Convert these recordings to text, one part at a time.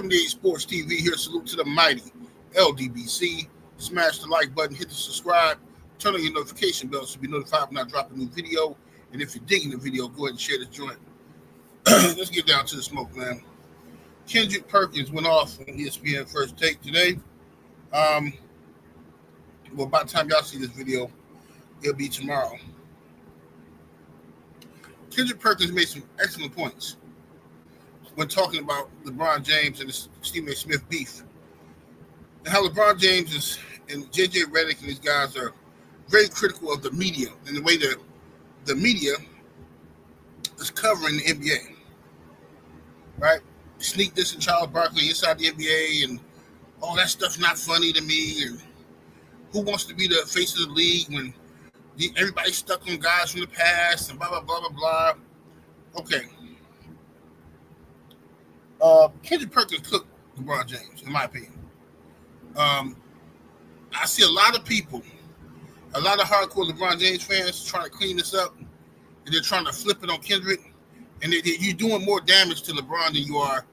78 Sports TV here. Salute to the mighty LDBC. Smash the like button, hit the subscribe, turn on your notification bell so you be notified when I drop a new video. And if you're digging the video, go ahead and share the joint. Let's get down to the smoke, man. Kendrick Perkins went off on ESPN First Take today. Well, by the time y'all see this video, it'll be tomorrow. Kendrick Perkins made some excellent points when talking about LeBron James and the Stephen A. Smith beef. And how LeBron James and JJ Redick and these guys are very critical of the media and the way that the media is covering the NBA. Right? Sneak this and Charles Barkley inside the NBA and all that stuff's not funny to me. And who wants to be the face of the league when everybody's stuck on guys from the past and blah, blah, blah, blah, blah. Okay. Kendrick Perkins cooked LeBron James, in my opinion. I see a lot of people, a lot of hardcore LeBron James fans trying to clean this up, and they're trying to flip it on Kendrick, and you're doing more damage to LeBron than you are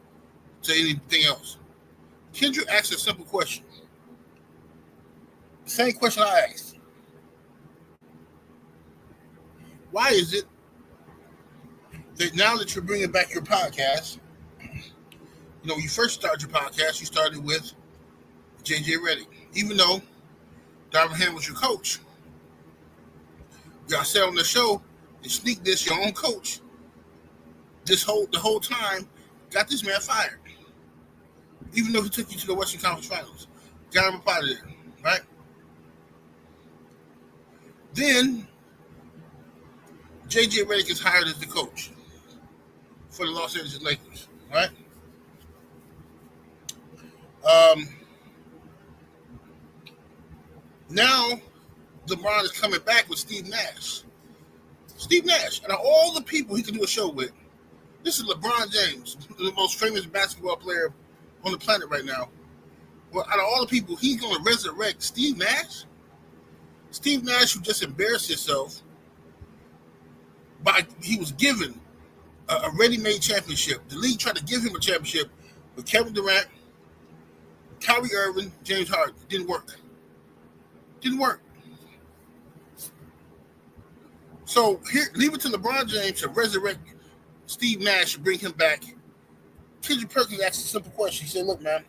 to anything else. Kendrick asked a simple question. The same question I asked. Why is it that now that you're bringing back your podcast, you know, when you first started your podcast, you started with JJ Redick. Even though Darvin Ham was your coach, y'all said on the show, and sneak this, your own coach, the whole time, got this man fired. Even though he took you to the Western Conference Finals. Got him up out of there, right? Then, JJ Redick is hired as the coach for the Los Angeles Lakers, right? Now, LeBron is coming back with Steve Nash. Steve Nash, and all the people he can do a show with, this is LeBron James, the most famous basketball player on the planet right now. Well, out of all the people, he's going to resurrect Steve Nash? Steve Nash, who just embarrassed himself he was given a ready-made championship. The league tried to give him a championship with Kevin Durant, Kyrie Irving, James Harden. It didn't work. Didn't work. So here, leave it to LeBron James to resurrect Steve Nash and bring him back. Kendrick Perkins asked a simple question. He said, look, man,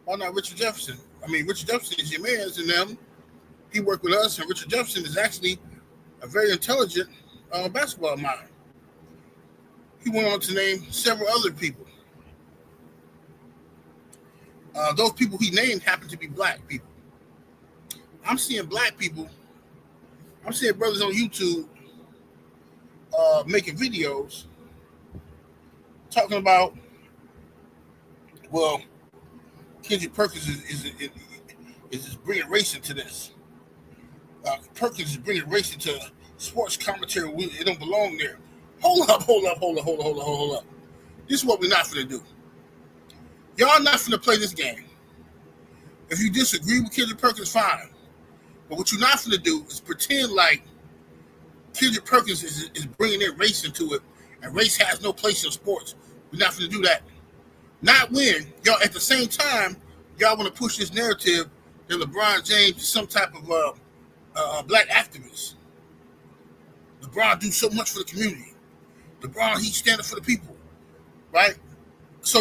why not Richard Jefferson? I mean, Richard Jefferson is your man and them. He worked with us, and Richard Jefferson is actually a very intelligent basketball mind. He went on to name several other people. Those people he named happen to be black people. I'm seeing black people. I'm seeing brothers on YouTube making videos talking about, well, Kendrick Perkins is bringing race into this. Perkins is bringing race into sports commentary. It don't belong there. Hold up. This is what we're not finna do. Y'all not finna play this game. If you disagree with Kendrick Perkins, fine. But what you're not finna do is pretend like Kendrick Perkins is bringing in race into it, and race has no place in sports. We're not finna do that. Not when y'all at the same time y'all want to push this narrative that LeBron James is some type of black activist. LeBron do so much for the community. LeBron, he's standing for the people, right? So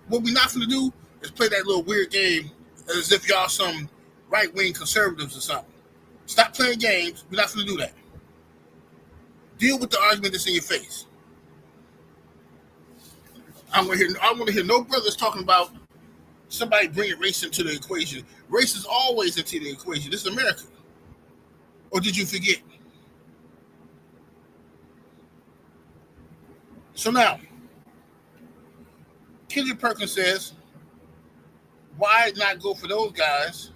what we're not going to do is play that little weird game as if y'all some right-wing conservatives or something. Stop playing games. We're not going to do that. Deal with the argument that's in your face. I want to hear no brothers talking about somebody bringing race into the equation. Race is always into the equation. This is America. Or did you forget? So now, Kendrick Perkins says, why not go for those guys?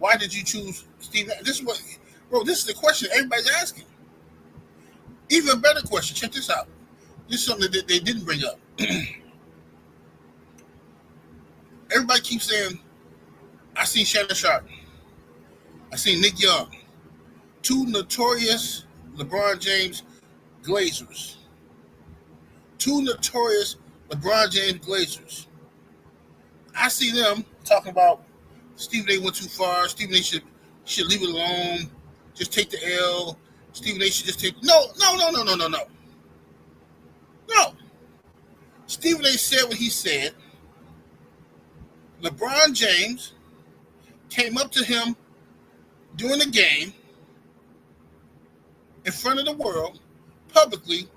Why did you choose Steve Nash? This is the question everybody's asking. Even a better question. Check this out. This is something that they didn't bring up. Everybody keeps saying, I seen Shannon Sharp. I seen Nick Young. Two notorious LeBron James Glazers. Two notorious LeBron James Blazers. I see them talking about Stephen A. went too far. Stephen A. should leave it alone. Just take the L. Stephen A. should just take no. No. Stephen A. said what he said. LeBron James came up to him during the game in front of the world publicly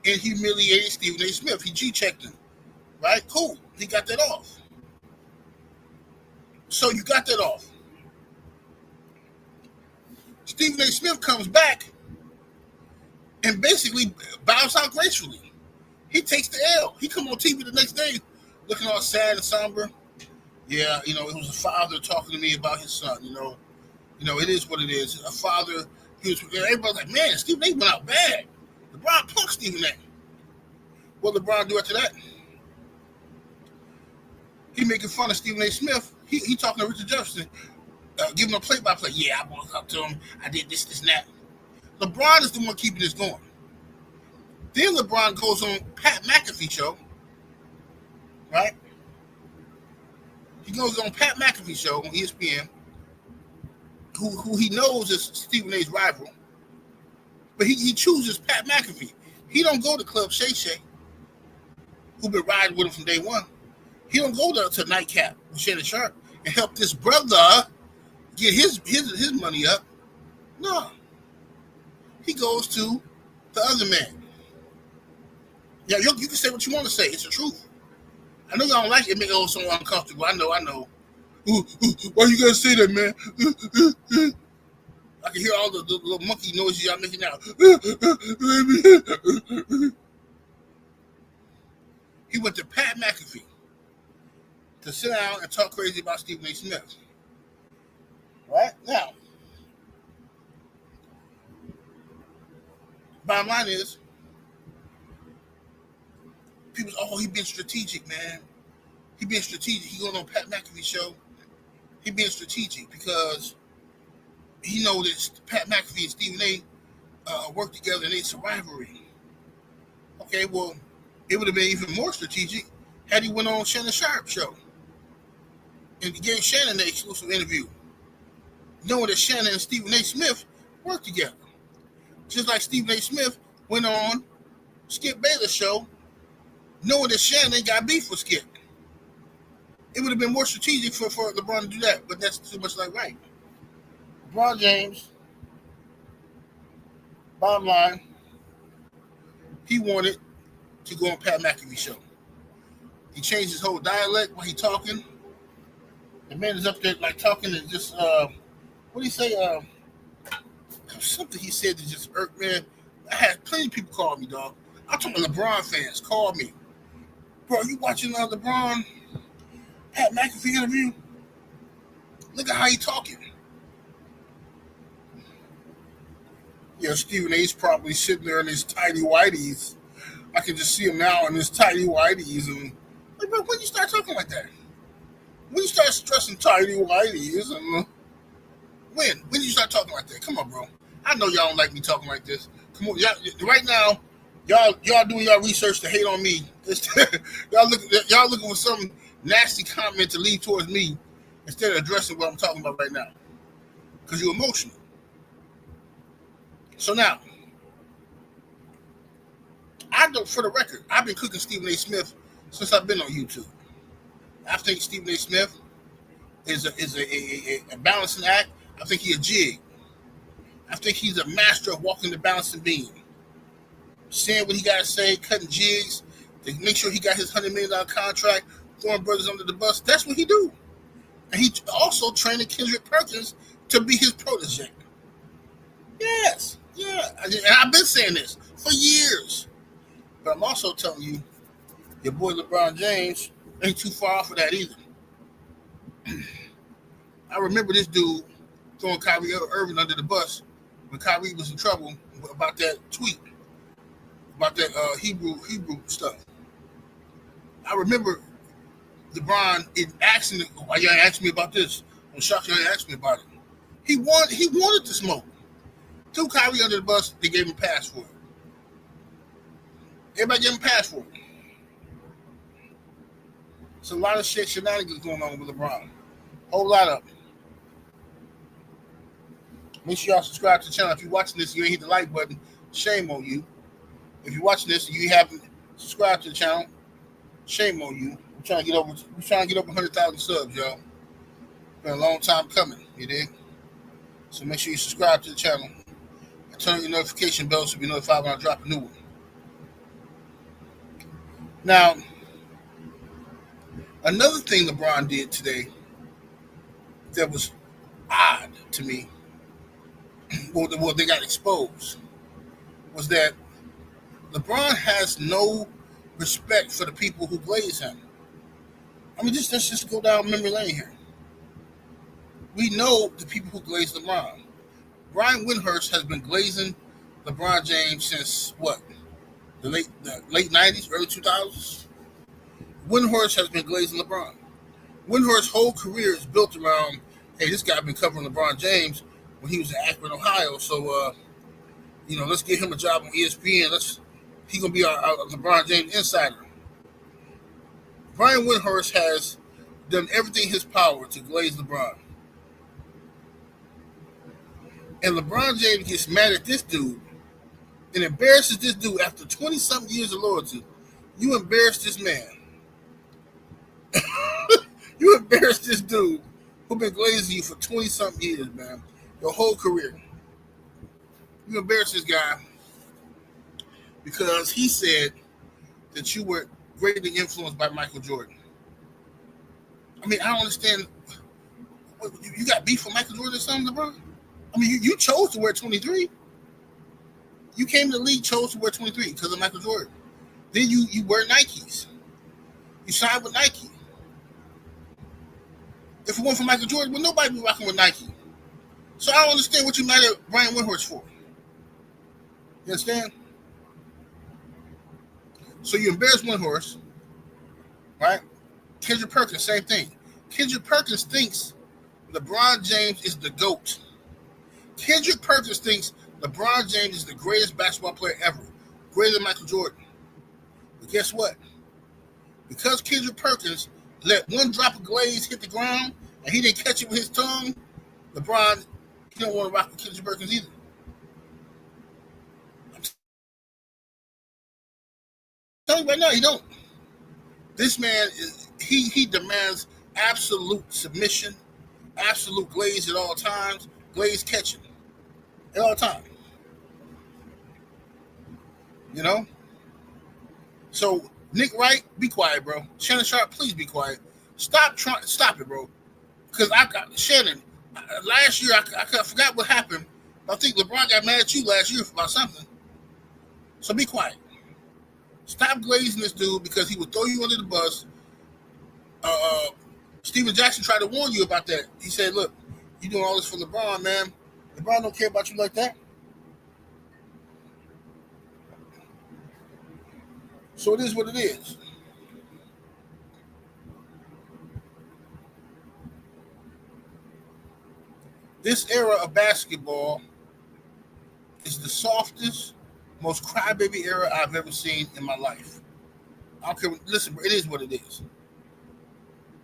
and humiliated Stephen A. Smith. He G-checked him. Right? Cool. He got that off. So you got that off. Stephen A. Smith comes back and basically bows out gracefully. He takes the L. He come on TV the next day looking all sad and somber. Yeah, it was a father talking to me about his son, it is what it is. A father, everybody's like, man, Stephen A. went out bad. LeBron punked Stephen A. What LeBron do after that? He making fun of Stephen A. Smith. He talking to Richard Jefferson, giving him a play-by-play. Yeah, I walked up to him. I did this, and that. LeBron is the one keeping this going. Then LeBron goes on Pat McAfee show, right? He goes on Pat McAfee show on ESPN, who he knows is Stephen A.'s rival, but he chooses Pat McAfee. He don't go to Club Shay Shay, who been riding with him from day one. He don't go to Nightcap with Shannon Sharp and help this brother get his money up. No. He goes to the other man. Yeah, you can say what you want to say. It's the truth. I know y'all don't like it. It makes it so uncomfortable. I know. Why you gotta say that, man? I can hear all the little monkey noises y'all making now. He went to Pat McAfee to sit down and talk crazy about Stephen A. Smith. Right? Now, bottom line is, people say, he been strategic, man. He been strategic. He going on Pat McAfee show. He being strategic because he know that Pat McAfee and Stephen A. Work together and it's a rivalry. Okay, well, it would have been even more strategic had he went on Shannon Sharp show and gave Shannon the exclusive interview, knowing that Shannon and Stephen A. Smith work together. Just like Stephen A. Smith went on Skip Bayless show, knowing that Shannon got beef with Skip. It would have been more strategic for LeBron to do that, but that's too much like right. LeBron James, bottom line, he wanted to go on Pat McAfee show. He changed his whole dialect while he talking. The man is up there like talking and just what do you say? Something he said that just irked, man. I had plenty of people call me, dog. I'm talking LeBron fans call me. Bro, you watching LeBron Pat McAfee interview? Look at how he talking. Yeah, Stephen A's probably sitting there in his tidy whities. I can just see him now in his tidy whities. And like, bro, when you start talking like that? When you start stressing tidy whities? And when you start talking like that? Come on, bro. I know y'all don't like me talking like this. Come on, y'all, right now, y'all doing y'all research to hate on me. y'all looking for some nasty comment to lead towards me instead of addressing what I'm talking about right now. Because you're emotional. So now, for the record, I've been cooking Stephen A. Smith since I've been on YouTube. I think Stephen A. Smith is a balancing act. I think he's a jig. I think he's a master of walking the balancing beam. Saying what he got to say, cutting jigs, to make sure he got his $100 million contract, throwing brothers under the bus. That's what he do. And he also trained Kendrick Perkins to be his protege. Yes. Yeah. And I've been saying this for years. But I'm also telling you, your boy LeBron James ain't too far off of that either. I remember this dude throwing Kyrie Irving under the bus when Kyrie was in trouble about that tweet, about that Hebrew stuff. I remember LeBron asking, why y'all asking me about this? I'm shocked y'all asked me about it. He wanted to smoke. Threw Kyrie under the bus, they gave him a pass for it. Everybody gave him a pass for it. There's a lot of shit shenanigans going on with LeBron. Whole lot of. Make sure y'all subscribe to the channel. If you're watching this, you ain't hit the like button. Shame on you. If you're watching this and you haven't subscribed to the channel, shame on you. We're trying to get over 100,000 subs, y'all. Been a long time coming, you dig? So make sure you subscribe to the channel and turn on your notification bell so you be notified when I drop a new one. Now, another thing LeBron did today that was odd to me, well, they got exposed, was that LeBron has no respect for the people who glaze him. I mean, let's just go down memory lane here. We know the people who glaze LeBron. Brian Windhorst has been glazing LeBron James since what? The late 90s, early 2000s? Windhorst has been glazing LeBron. Windhorst's whole career is built around, hey, this guy been covering LeBron James when he was in Akron, Ohio. So, let's get him a job on ESPN. He's going to be our LeBron James insider. Brian Windhorst has done everything in his power to glaze LeBron. And LeBron James gets mad at this dude and embarrasses this dude after 20-something years of loyalty. You embarrassed this man. You embarrassed this dude who been glazing you for 20-something years, man. Your whole career. You embarrassed this guy because he said that you were greatly influenced by Michael Jordan. I mean, I don't understand. You got beef with Michael Jordan or something, LeBron? I mean, you chose to wear 23. You came to the league, chose to wear 23 because of Michael Jordan. Then you wear Nikes. You signed with Nike. If it weren't for Michael Jordan, well, nobody would be rocking with Nike. So I don't understand what you mad at Brian Windhorst for. You understand? So you embarrass Windhorst, right? Kendrick Perkins, same thing. Kendrick Perkins thinks LeBron James is the GOAT. Kendrick Perkins thinks LeBron James is the greatest basketball player ever, greater than Michael Jordan. But guess what? Because Kendrick Perkins let one drop of glaze hit the ground and he didn't catch it with his tongue, LeBron, he don't want to rock with Kendrick Perkins either. I'm telling you right now, he don't. This man he demands absolute submission, absolute glaze at all times, glaze catching at all times. You know? So Nick Wright, be quiet, bro. Shannon Sharp, please be quiet. Stop it, bro. Because Shannon, last year I forgot what happened. I think LeBron got mad at you last year about something. So be quiet. Stop glazing this dude because he would throw you under the bus. Steven Jackson tried to warn you about that. He said, look, you doing all this for LeBron, man. LeBron don't care about you like that. So it is what it is. This era of basketball is the softest, most crybaby era I've ever seen in my life. I don't care. Listen, it is what it is.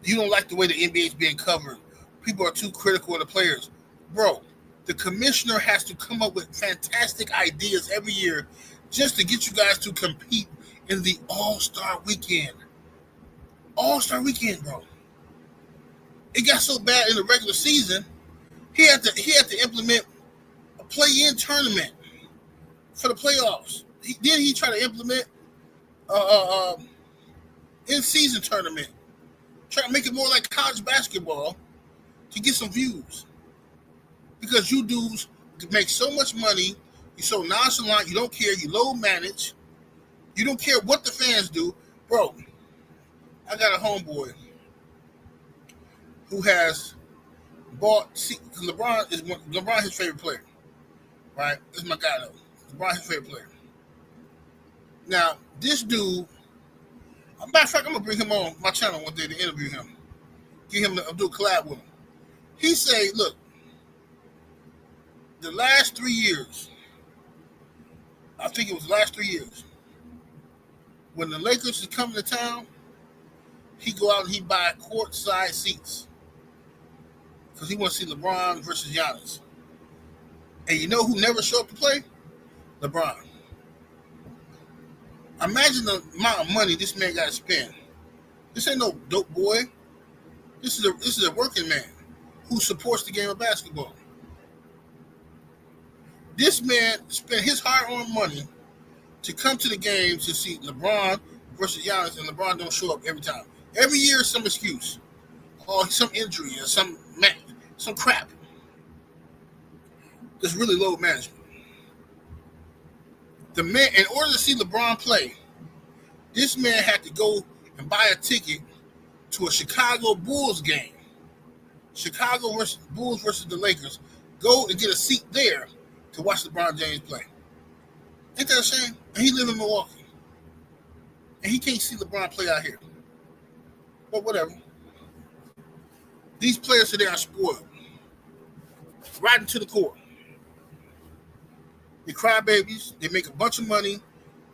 You don't like the way the NBA is being covered. People are too critical of the players. Bro, the commissioner has to come up with fantastic ideas every year just to get you guys to compete in the All-Star Weekend. All-Star Weekend, bro. It got so bad in the regular season, he had to implement a play-in tournament for the playoffs. Then he tried to implement in-season tournament. Try to make it more like college basketball to get some views. Because you dudes make so much money, you're so nonchalant, you don't care, you low manage, you don't care what the fans do. Bro, I got a homeboy who has bought, LeBron is his favorite player, right? This is my guy though. LeBron his favorite player. Now, this dude, matter of fact, I'm gonna bring him on my channel one day to interview him. Get him to do a collab with him. He say, look, the last 3 years, I think it was the last 3 years, when the Lakers is coming to town, he go out and he buy courtside seats because he want to see LeBron versus Giannis. And you know who never show up to play? LeBron. Imagine the amount of money this man got to spend. This ain't no dope boy. This is a working man who supports the game of basketball. This man spent his hard-earned money to come to the game to see LeBron versus Giannis, and LeBron don't show up every time. Every year, some excuse, or some injury, or some crap. That's really low management. The man, in order to see LeBron play, this man had to go and buy a ticket to a Chicago Bulls game. Chicago Bulls versus the Lakers. Go and get a seat there to watch LeBron James play. Ain't that a shame? And he live in Milwaukee. And he can't see LeBron play out here. But whatever. These players today are spoiled. Right into the core. They cry babies. They make a bunch of money.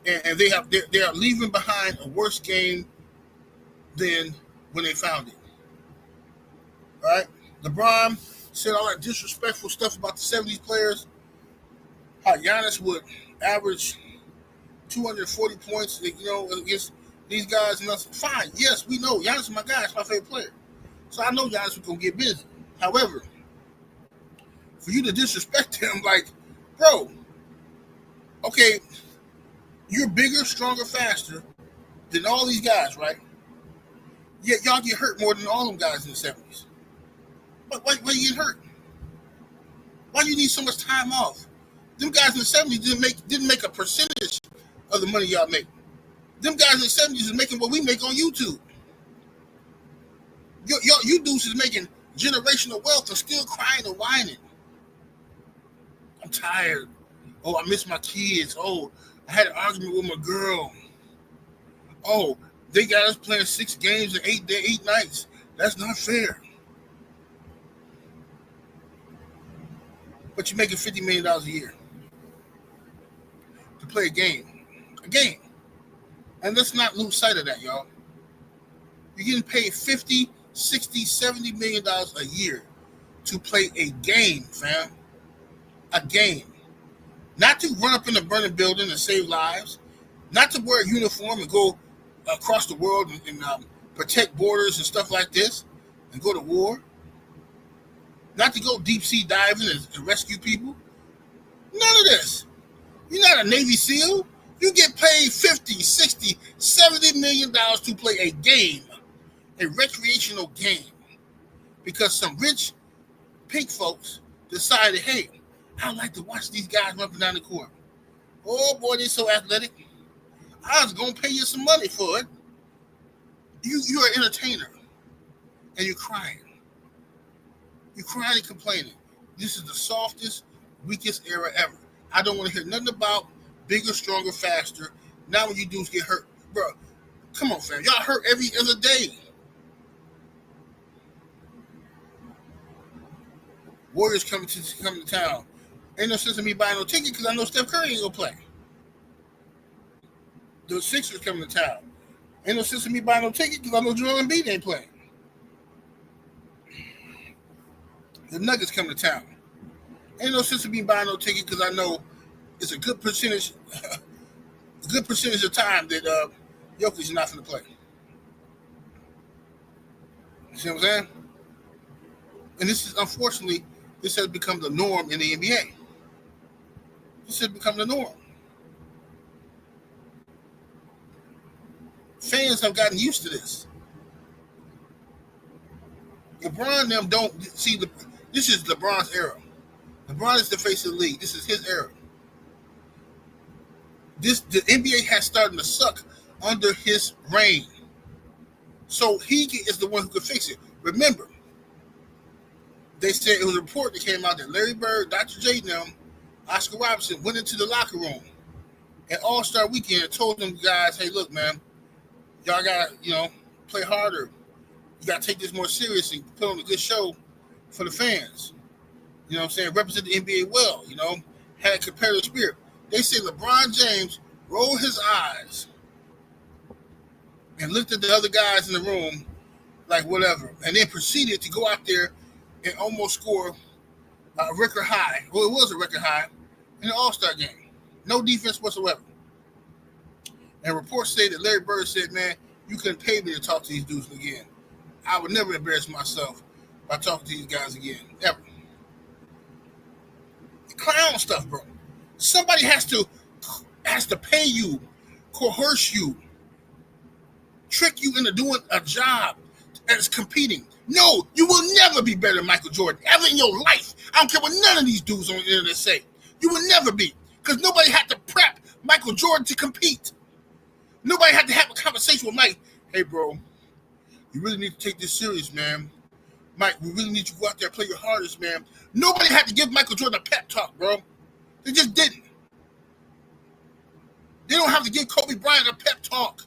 And they are leaving behind a worse game than when they found it. Right? LeBron said all that disrespectful stuff about the 70s players. How Giannis would average 240 points, against these guys. And that's fine. Yes, we know Giannis is my guy. It's my favorite player. So I know Giannis was going to get busy. However, for you to disrespect him, like, bro, okay, you're bigger, stronger, faster than all these guys, right? Yet y'all get hurt more than all them guys in the 70s. But why you get hurt? Why you need so much time off? Them guys in the 70s didn't make a percentage of the money y'all make. Them guys in the 70s is making what we make on YouTube. You dudes is making generational wealth and still crying and whining. I'm tired. Oh, I miss my kids. Oh, I had an argument with my girl. Oh, they got us playing 6 games in 8 nights. That's not fair. But you're making $50 million a year to play a game. A game. And let's not lose sight of that, y'all. You're getting paid $50, $60, $70 million a year to play a game, fam. A game. Not to run up in a burning building and save lives. Not to wear a uniform and go across the world and protect borders and stuff like this and go to war. Not to go deep sea diving and rescue people. None of this. You're not a Navy SEAL. You get paid $50, $60, $70 million to play a game, a recreational game, because some rich pink folks decided, hey, I'd like to watch these guys run up and down the court. Oh boy, they're so athletic. I was gonna pay you some money for it. You're an entertainer, and you're crying. You're crying and complaining. This is the softest, weakest era ever. I don't want to hear nothing about bigger, stronger, faster. Now when you dudes get hurt, bro, come on, fam. Y'all hurt every other day. Warriors coming to town. Ain't no sense in me buying no ticket because I know Steph Curry ain't gonna play. The Sixers coming to town. Ain't no sense in me buying no ticket because I know Joel Embiid ain't playing. The Nuggets come to town. Ain't no sense in me buying no ticket because I know it's a good percentage of time that Jokic is not going to play. You see what I'm saying? And this is, unfortunately, this has become the norm in the NBA. This has become the norm. Fans have gotten used to this. LeBron and them don't see this is LeBron's era. LeBron is the face of the league. This is his era. The NBA has started to suck under his reign. So he is the one who could fix it. Remember, they said it was a report that came out that Larry Bird, Dr. J and them, Oscar Robertson went into the locker room at All-Star Weekend and told them guys, hey, look, man, y'all got to, play harder. You got to take this more seriously, put on a good show for the fans. You know what I'm saying? Represent the NBA well, had a competitive spirit. They say LeBron James rolled his eyes and looked at the other guys in the room like whatever, and then proceeded to go out there and almost score a record high. Well, it was a record high in the All-Star game. No defense whatsoever. And reports say that Larry Bird said, man, you couldn't pay me to talk to these dudes again. I would never embarrass myself by talking to these guys again. Ever. The clown stuff, bro. Somebody has to pay you, coerce you, trick you into doing a job that's competing. No, you will never be better than Michael Jordan ever in your life. I don't care what none of these dudes on the internet say. You will never be, because nobody had to prep Michael Jordan to compete. Nobody had to have a conversation with Mike. Hey, bro, you really need to take this serious, man. Mike, we really need you to go out there and play your hardest, man. Nobody had to give Michael Jordan a pep talk, bro. They just didn't. They don't have to give Kobe Bryant a pep talk.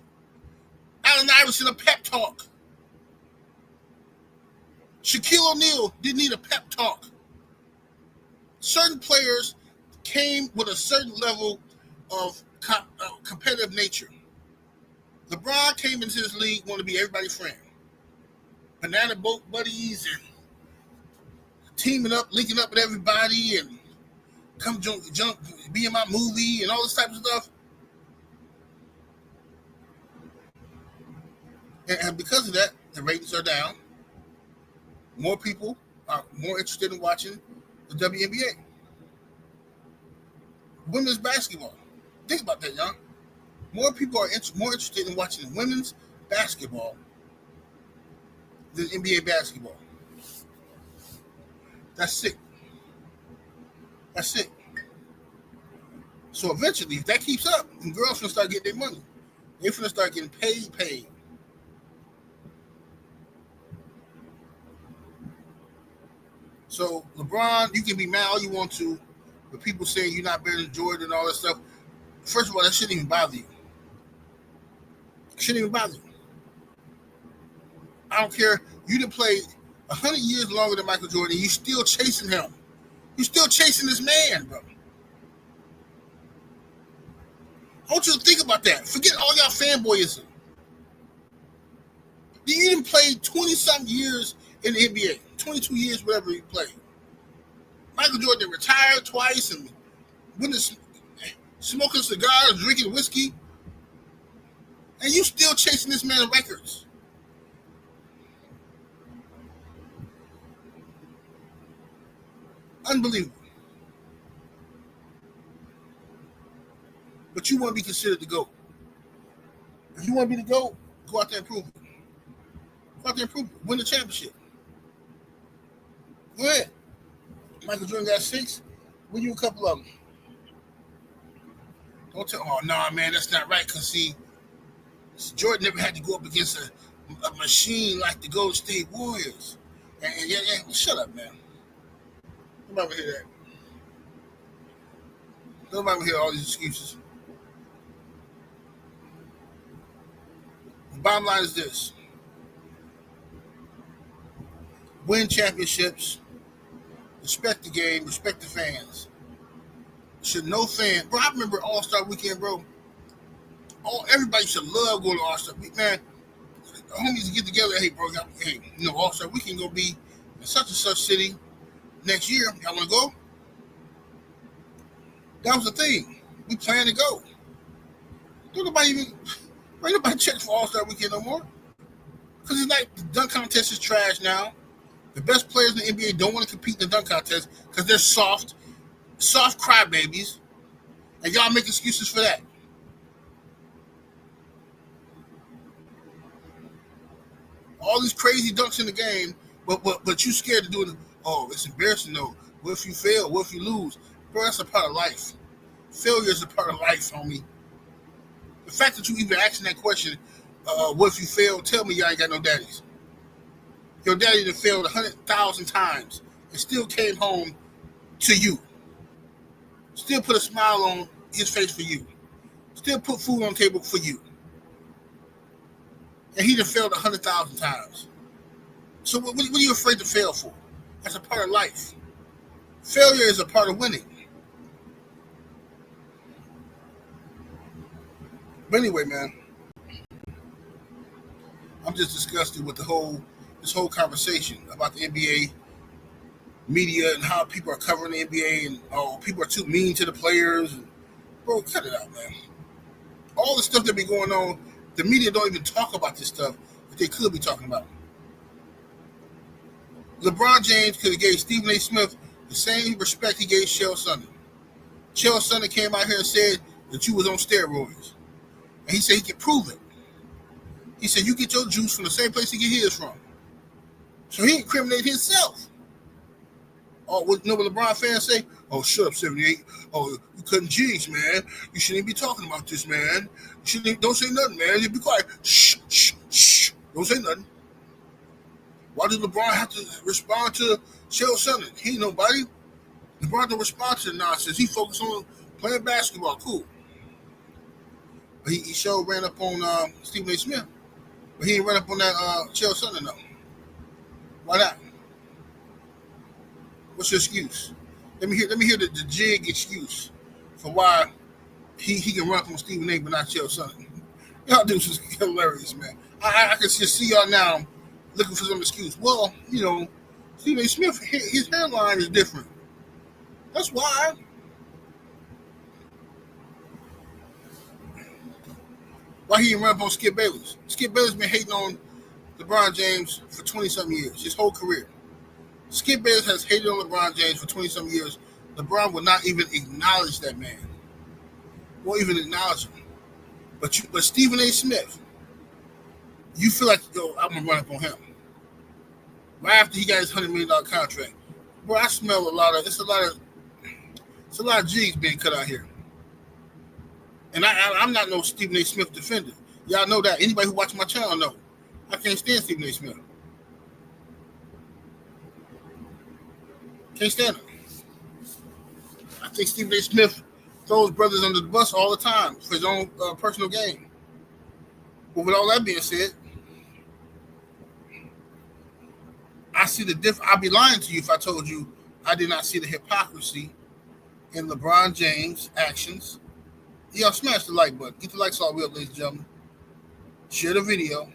Allen Iverson a pep talk. Shaquille O'Neal didn't need a pep talk. Certain players came with a certain level of competitive nature. LeBron came into this league wanting to be everybody's friend. Banana boat buddies and teaming up, linking up with everybody and come jump, be in my movie and all this type of stuff. And because of that, the ratings are down. More people are more interested in watching the WNBA. Women's basketball. Think about that, y'all. More people are more interested in watching women's basketball than NBA basketball. That's sick. That's sick. So eventually, if that keeps up, girls gonna start getting their money. They're gonna start getting paid. So LeBron, you can be mad all you want to, but people saying you're not better than Jordan and all that stuff. First of all, that shouldn't even bother you. It shouldn't even bother you. I don't care. You done played 100 years longer than Michael Jordan. You still chasing him. You still chasing this man, bro. I want you to think about that. Forget all y'all fanboyism. You done played 20-something years in the NBA. 22 years, whatever he played. Michael Jordan retired twice and went to smoking cigars, drinking whiskey. And you still chasing this man's records. Unbelievable. But you want to be considered the GOAT. If you want to be the GOAT, go out there and prove it. Go out there and prove it. Win the championship. Go ahead. Michael Jordan got 6. Win you a couple of them. Don't tell, oh, no, man, that's not right. Because, see, Jordan never had to go up against a machine like the Golden State Warriors. And shut up, man. Nobody will hear that. Nobody will hear all these excuses. The bottom line is this. Win championships. Respect the game. Respect the fans. Should no fan... Bro, I remember All-Star Weekend, bro. Everybody should love going to All-Star Weekend. Man, homies get together. Hey, bro, All-Star Weekend going to be in such and such city next year. Y'all want to go? That was the thing. We plan to go. Ain't nobody check for All-Star Weekend no more. Because it's like the dunk contest is trash now. The best players in the NBA don't want to compete in the dunk contest because they're soft crybabies. And y'all make excuses for that. All these crazy dunks in the game, but you scared to do it. Oh, it's embarrassing though. What if you fail? What if you lose? Bro, that's a part of life. Failure is a part of life, homie. The fact that you even asking that question, what if you fail? Tell me y'all ain't got no daddies. Your daddy done failed 100,000 times and still came home to you. Still put a smile on his face for you. Still put food on the table for you. And he done failed 100,000 times. So what are you afraid to fail for? That's a part of life. Failure is a part of winning. But anyway, man. just disgusted with this whole conversation about the NBA media and how people are covering the NBA and people are too mean to the players. And, bro, cut it out, man. All the stuff that be going on, the media don't even talk about this stuff that they could be talking about. LeBron James could have gave Stephen A. Smith the same respect he gave Chael Sonnen. Chael Sonnen came out here and said that you was on steroids. And he said he could prove it. He said you get your juice from the same place he get his from. So he incriminated himself. Oh, what LeBron fans say? Oh, shut up, 78. Oh, you couldn't jinx, man. You shouldn't be talking about this, man. Don't say nothing, man. You be quiet. Shh, shh, shh. Don't say nothing. Why does LeBron have to respond to Chael Sonnen? He ain't nobody. LeBron don't respond to the nonsense. He focused on playing basketball. Cool. But he sure ran up on Stephen A. Smith. But he didn't run up on that Chael Sonnen, though. Why not? What's your excuse? Let me hear the jig excuse for why he can run up on Stephen A. but not Chael Sonnen. Y'all dudes is hilarious, man. I can just see y'all now looking for some excuse. Well, Stephen A. Smith, his hairline is different. That's why. Why he didn't run up on Skip Bayless? Skip Bayless been hating on LeBron James for 20-something years, his whole career. Skip Bayless has hated on LeBron James for 20-something years. LeBron will not even acknowledge that man. Won't even acknowledge him. But Stephen A. Smith, you feel like, I'm going to run up on him. Right after he got his $100 million contract. Bro, I smell it's a lot of jigs being cut out here. And I'm not no Stephen A. Smith defender. Y'all know that. Anybody who watches my channel know. I can't stand Stephen A. Smith. Can't stand him. I think Stephen A. Smith throws brothers under the bus all the time for his own personal gain. But with all that being said, I see the difference. I'd be lying to you if I told you I did not see the hypocrisy in LeBron James' actions. Y'all smash the like button. Get the likes all the way up, ladies and gentlemen. Share the video.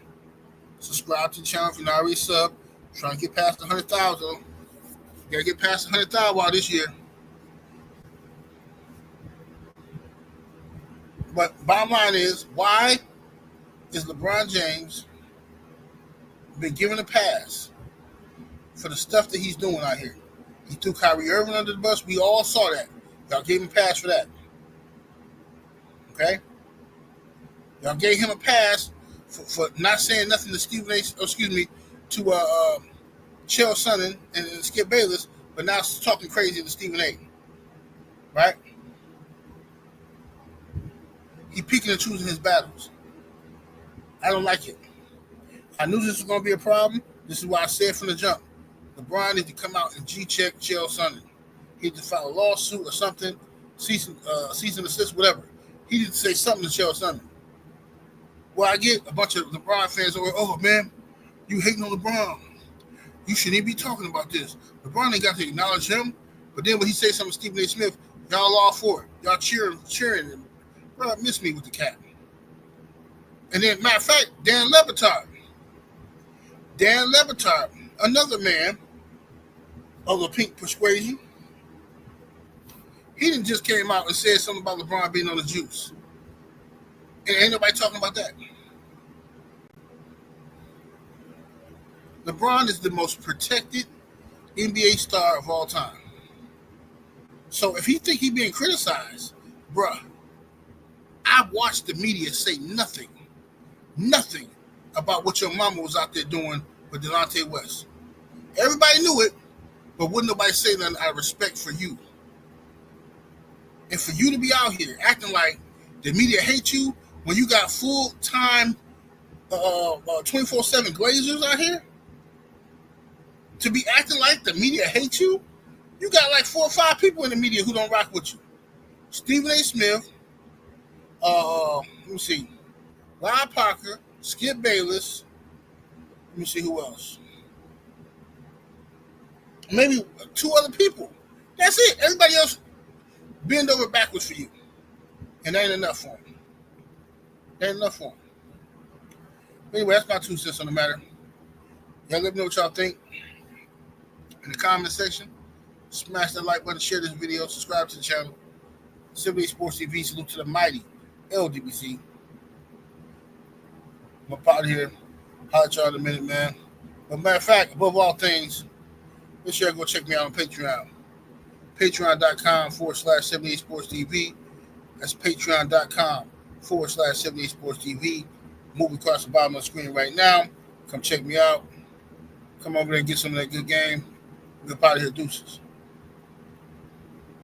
Subscribe to the channel if you're not already sub. Trying to get past 100,000. Gotta get past 100,000 while this year. But bottom line is, why is LeBron James been given a pass for the stuff that he's doing out here? He threw Kyrie Irving under the bus. We all saw that. Y'all gave him a pass for that. Okay? Y'all gave him a pass for not saying nothing to to Chael Sonnen and Skip Bayless, but now talking crazy to Stephen A. Right? He picking and choosing his battles. I don't like it. I knew this was going to be a problem. This is why I said from the jump. LeBron needs to come out and G-check Chael Sonnen. He needs to file a lawsuit or something, cease and desist, whatever. He needs to say something to Chael Sonnen. Well, I get a bunch of LeBron fans over, oh, man, you hating on LeBron. You shouldn't even be talking about this. LeBron ain't got to acknowledge him. But then when he says something to Stephen A. Smith, y'all all for it. Y'all cheering him. Bro, miss me with the cat. And then, matter of fact, Dan Le Batard, another man of the pink persuasion, he didn't just came out and said something about LeBron being on the juice. And ain't nobody talking about that. LeBron is the most protected NBA star of all time. So if he think he being criticized, bruh, I watched the media say nothing about what your mama was out there doing with Delonte West. Everybody knew it, but wouldn't nobody say nothing out of respect for you. And for you to be out here acting like the media hates you when you got full-time 24/7 Glazers out here, to be acting like the media hates you, you got like 4 or 5 people in the media who don't rock with you. Stephen A. Smith, let me see, Rob Parker, Skip Bayless, let me see who else. Maybe 2 other people. That's it. Everybody else bend over backwards for you. And that ain't enough for them. That ain't enough for them. Anyway, that's my 2 cents on the matter. Y'all let me know what y'all think in the comment section. Smash that like button, share this video, subscribe to the channel. 78 Sports TV, salute to the mighty LDBC. I'm up out of here. Holler at y'all in a minute, man. But matter of fact, above all things, make sure you go check me out on Patreon. Patreon.com/78 Sports TV. That's patreon.com/78 Sports TV. Moving across the bottom of the screen right now. Come check me out. Come over there and get some of that good game. We're out of here, deuces.